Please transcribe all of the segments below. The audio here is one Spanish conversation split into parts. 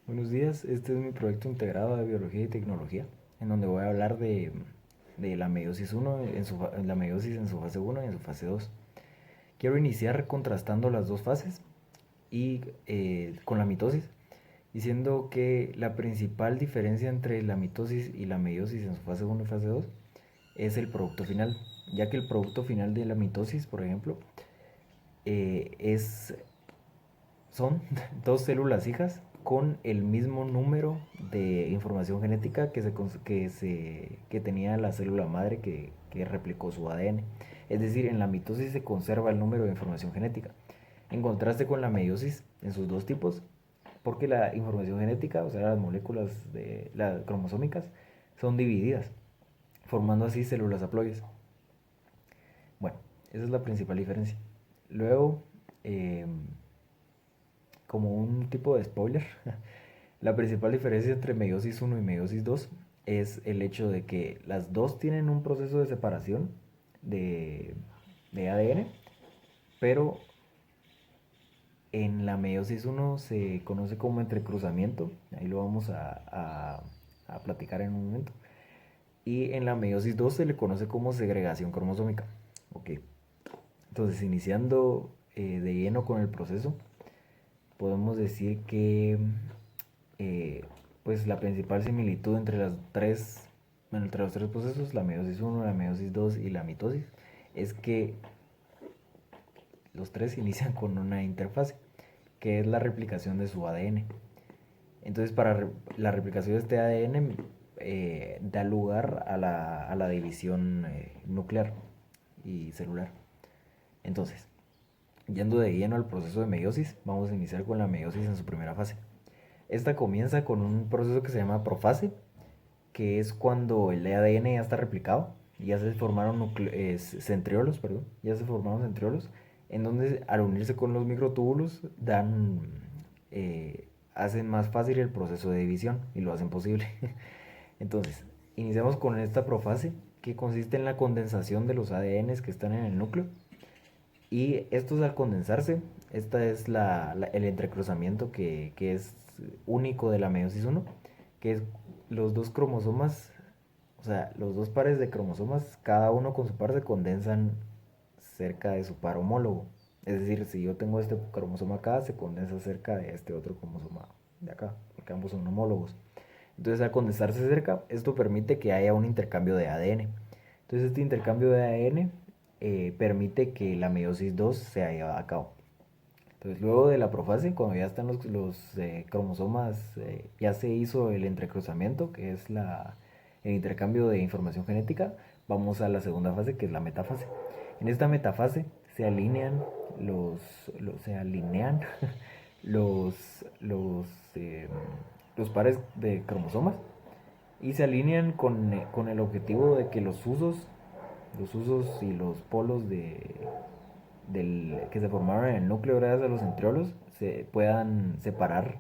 Buenos días, este es mi proyecto integrado de Biología y Tecnología, en donde voy a hablar de la meiosis uno la meiosis en su fase uno y en su fase 2. Quiero iniciar contrastando las dos fases y con la mitosis, diciendo que la principal diferencia entre la mitosis y la meiosis en su fase uno y fase 2 es el producto final, ya que el producto final de la mitosis, por ejemplo, es son dos células hijas con el mismo número de información genética que tenía la célula madre que replicó su ADN. Es decir, en la mitosis se conserva el número de información genética. En contraste con la meiosis, en sus dos tipos, porque la información genética, o sea, las moléculas de las cromosómicas, son divididas, formando así células haploides. Bueno, esa es la principal diferencia. Luego, eh, como un tipo de spoiler, la principal diferencia entre meiosis uno y meiosis 2 es el hecho de que las dos tienen un proceso de separación de, de ADN, pero en la meiosis uno se conoce como entrecruzamiento, ahí lo vamos a platicar en un momento, y en la meiosis 2 se le conoce como segregación cromosómica. Ok, entonces iniciando de lleno con el proceso, podemos decir que eh, pues la principal similitud entre los tres procesos, la meiosis uno, la meiosis 2 y la mitosis, es que los tres inician con una interfase, que es la replicación de su ADN. Entonces, la replicación de este ADN da lugar a la división nuclear y celular. Entonces, yendo de lleno al proceso de meiosis, vamos a iniciar con la meiosis en su primera fase. Esta comienza con un proceso que se llama profase, que es cuando el ADN ya está replicado, ya se formaron centriolos, perdón, ya se formaron centriolos, en donde al unirse con los microtúbulos hacen más fácil el proceso de división y lo hacen posible. Entonces, iniciamos con esta profase, que consiste en la condensación de los ADNs que están en el núcleo, y estos al condensarse, esta es el entrecruzamiento que es único de la meiosis uno, que es los dos cromosomas, o sea, los dos pares de cromosomas, cada uno con su par se condensan cerca de su par homólogo. Es decir, si yo tengo este cromosoma acá, se condensa cerca de este otro cromosoma de acá, porque ambos son homólogos. Entonces, al condensarse cerca, esto permite que haya un intercambio de ADN. Entonces, este intercambio de ADN permite que la meiosis 2 se haya a cabo. Entonces, luego de la profase, cuando ya están los cromosomas, ya se hizo el entrecruzamiento, que es el intercambio de información genética, vamos a la segunda fase, que es la metafase. En esta metafase se alinean se alinean los, los, eh, los pares de cromosomas y se alinean con el objetivo de que los usos y los polos que se formaron en el núcleo gracias a los centriolos se puedan separar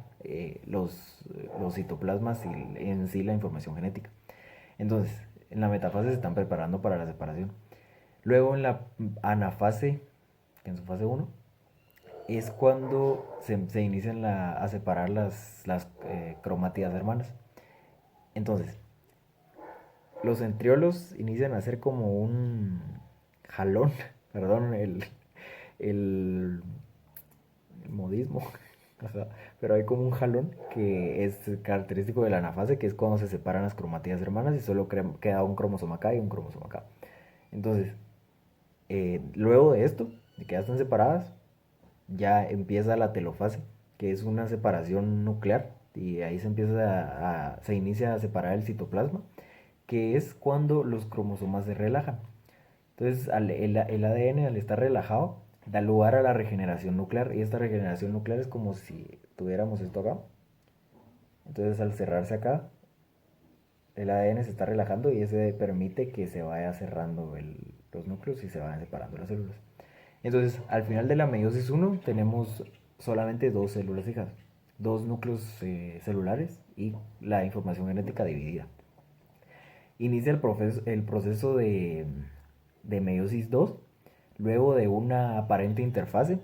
los citoplasmas y en sí la información genética. Entonces, en la metafase se están preparando para la separación. Luego en la anafase, que en su fase uno es cuando se inician a separar las cromátidas hermanas. Entonces, los centriolos inician a ser como un jalón, perdón, el modismo, o sea, pero hay como un jalón que es característico de la anafase, que es cuando se separan las cromatías hermanas y solo queda un cromosoma acá y un cromosoma acá. Entonces, luego de esto, de que ya están separadas, ya empieza la telofase, que es una separación nuclear y ahí se inicia a separar el citoplasma, que es cuando los cromosomas se relajan. Entonces, el ADN al estar relajado da lugar a la regeneración nuclear y esta regeneración nuclear es como si tuviéramos esto acá. Entonces, al cerrarse acá, el ADN se está relajando y eso permite que se vaya cerrando los núcleos y se vayan separando las células. Entonces, al final de la meiosis uno tenemos solamente dos células hijas, dos núcleos celulares y la información genética dividida. Inicia el proceso de meiosis 2 luego de una aparente interfase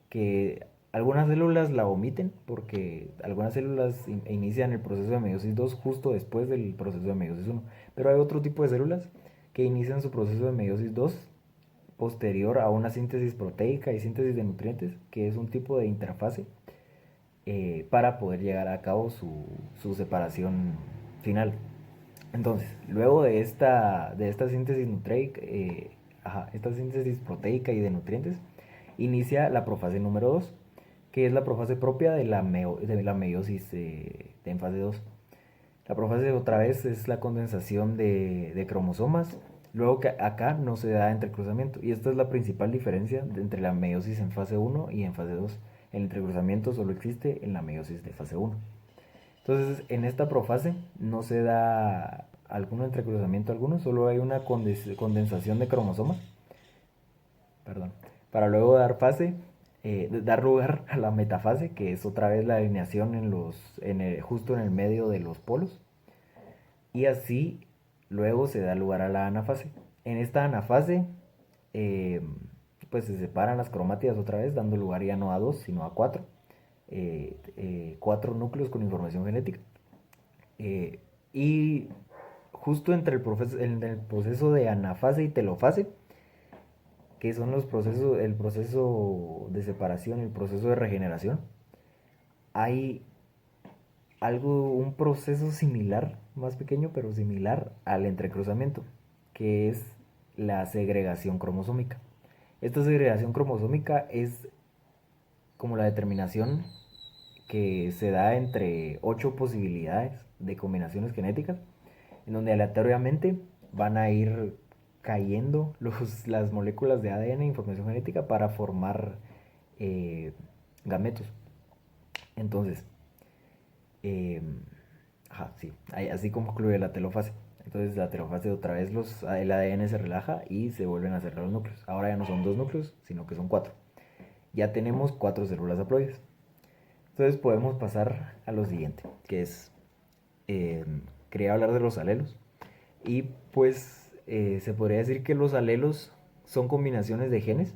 que Algunas células la omiten porque algunas células inician el proceso de meiosis 2 justo después del proceso de meiosis 1. Pero hay otro tipo de células que inician su proceso de meiosis 2 posterior a una síntesis proteica y síntesis de nutrientes, que es un tipo de interfase para poder llegar a cabo su separación final. Entonces, luego de esta síntesis nutreica, esta síntesis proteica y de nutrientes, inicia la profase número 2, que es la profase propia de de la meiosis en fase 2. La profase otra vez es la condensación de cromosomas, luego que acá no se da entrecruzamiento, y esta es la principal diferencia entre la meiosis en fase 1 y en fase 2. El entrecruzamiento solo existe en la meiosis de fase 1. Entonces, en esta profase no se da algún entrecruzamiento alguno, solo hay una condensación de cromosomas, perdón, para luego dar lugar a la metafase, que es otra vez la alineación justo en el medio de los polos, y así luego se da lugar a la anafase. En esta anafase, eh, pues se separan las cromátidas otra vez, dando lugar ya no a dos, sino a cuatro. Cuatro núcleos con información genética. Y justo entre el proceso de anafase y telofase, que son el proceso de separación y el proceso de regeneración, hay un proceso similar, más pequeño, pero similar al entrecruzamiento, que es la segregación cromosómica. Esta segregación cromosómica es como la determinación que se da entre 8 posibilidades de combinaciones genéticas, en donde aleatoriamente van a ir cayendo las moléculas de ADN, información genética, para formar gametos. Entonces, eh, sí, así concluye la telofase. Entonces la telofase otra vez el ADN se relaja y se vuelven a cerrar los núcleos. Ahora ya no son 2 núcleos, sino que son 4. Ya tenemos 4 células haploides. Entonces podemos pasar a lo siguiente, que es, quería hablar de los alelos. Y pues se podría decir que los alelos son combinaciones de genes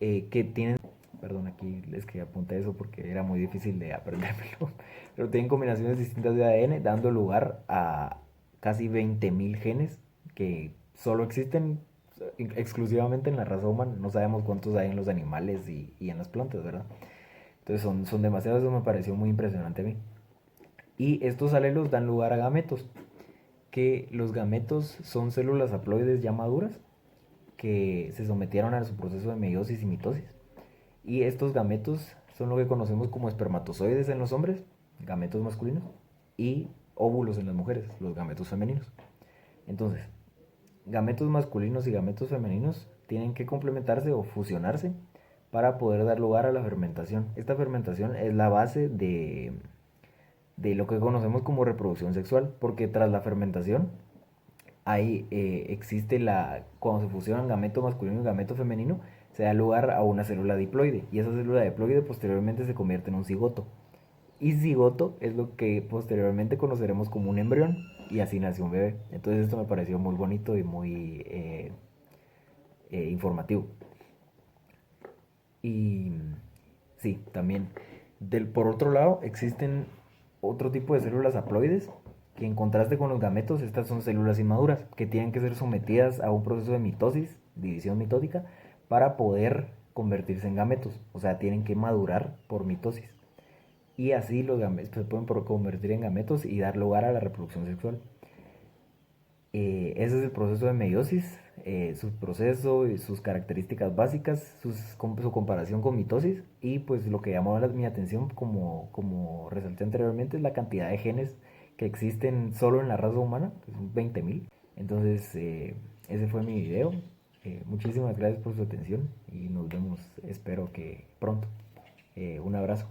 que tienen, perdón, aquí les quería apuntar eso porque era muy difícil de aprendérmelo, pero tienen combinaciones distintas de ADN dando lugar a casi 20.000 genes que solo existen exclusivamente en la raza humana. No sabemos cuántos hay en los animales y en las plantas, ¿verdad? Entonces son demasiados, eso me pareció muy impresionante a mí. Y estos alelos dan lugar a gametos, que los gametos son células haploides ya maduras que se sometieron a su proceso de meiosis y mitosis. Y estos gametos son lo que conocemos como espermatozoides en los hombres, gametos masculinos, y óvulos en las mujeres, los gametos femeninos. Entonces, gametos masculinos y gametos femeninos tienen que complementarse o fusionarse para poder dar lugar a la fermentación. Esta fermentación es la base de lo que conocemos como reproducción sexual, porque tras la fermentación existe cuando se fusionan gameto masculino y gameto femenino, se da lugar a una célula diploide, y esa célula diploide posteriormente se convierte en un cigoto. Y cigoto es lo que posteriormente conoceremos como un embrión, y así nació un bebé. Entonces esto me pareció muy bonito y muy informativo. Y sí, también. Por otro lado, existen otro tipo de células haploides que, en contraste con los gametos, estas son células inmaduras que tienen que ser sometidas a un proceso de mitosis, división mitótica, para poder convertirse en gametos. O sea, tienen que madurar por mitosis. Y así los gametos se pueden convertir en gametos y dar lugar a la reproducción sexual. Ese es el proceso de meiosis, su proceso y sus características básicas, su comparación con mitosis, y pues lo que llamó mi atención, como resalté anteriormente, es la cantidad de genes que existen solo en la raza humana, que son 20.000. Entonces, ese fue mi video. Muchísimas gracias por su atención y nos vemos, espero que pronto. Un abrazo.